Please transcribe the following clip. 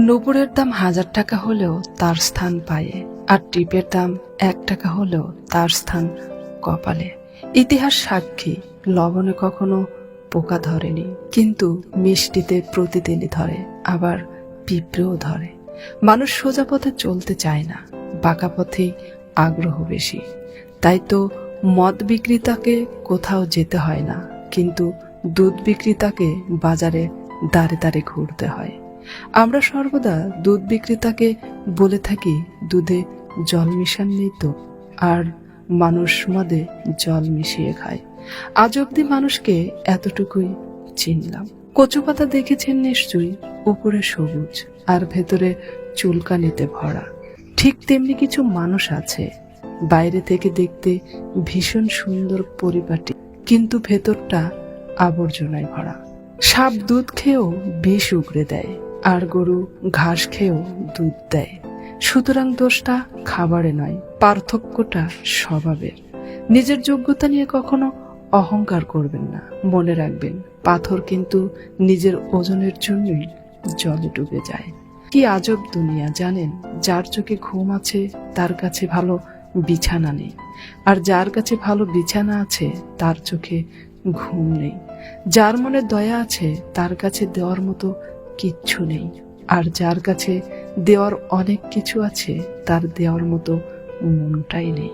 নুপুরের দাম 1000 টাকা হলেও তার স্থান পায়ে, আর টিপের দাম 1 টাকা হলেও তার স্থান কপালে। ইতিহাস সাক্ষী, লবণে কখনো পোকা ধরেনি, কিন্তু মিষ্টিতে প্রতিদিনই ধরে, আবার পিঁপড়েও ধরে। মানুষ সোজা পথে চলতে চায় না, বাঁকা পথেই আগ্রহ বেশি। তাই তো মদ বিক্রেতাকে কোথাও যেতে হয় না, কিন্তু দুধ বিক্রেতাকে বাজারে দাঁড়ে দাঁড়ে ঘুরতে হয়। আমরা সর্বদা দুধ বিক্রেতাকে বলে থাকি, দুধে জল মিশান নেই তো, আর মানুষ মদে জল মিশিয়ে খায়। আজ অব্দি মানুষকে এতটুকুই চিনলাম। কচু পাতা দেখেছেন নিশ্চয়ই, উপরে সবুজ আর ভেতরে চুলকানিতে ভরা। ঠিক তেমনি কিছু মানুষ আছে, বাইরে থেকে দেখতে ভীষণ সুন্দর পরিপাটি, কিন্তু ভেতরটা আবর্জনায় ভরা। সাপ দুধ খেয়েও বিষ উগরে দেয়, আর গরু ঘাস খেয়েও দুধ দেয়। সুতরাং দোষটা খাবারে নয়, পার্থক্যটা স্বভাবের। নিজের যোগ্যতা নিয়ে কখনো অহংকার করবেন না। মনে রাখবেন, পাথর কিন্তু নিজের ওজনের জন্যই জলে ডুবে যায়। কি আজব দুনিয়া জানেন? যার চোখে ঘুম আছে তার কাছে ভালো বিছানা নেই, আর যার কাছে ভালো বিছানা আছে তার চোখে ঘুম নেই। যার মনে দয়া আছে তার কাছে দেওয়ার মতো কিচ্ছু নেই, আর যার কাছে দেওয়ার অনেক কিছু আছে তার দেওয়ার মতো মনটাই নেই।